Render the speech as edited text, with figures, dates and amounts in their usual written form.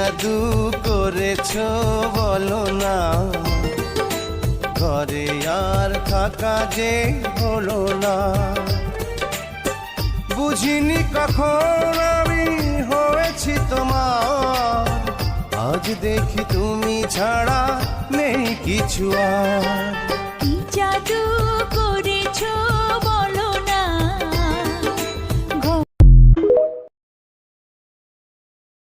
জাদু করেছো বলো না, ঘরে আর থাকা যে হলো না। বুঝিনি কখন আমি হয়েছি তোমার, আজ দেখি তুমি ছাড়া নেই কিছু আর। কি জাদু করেছো বলো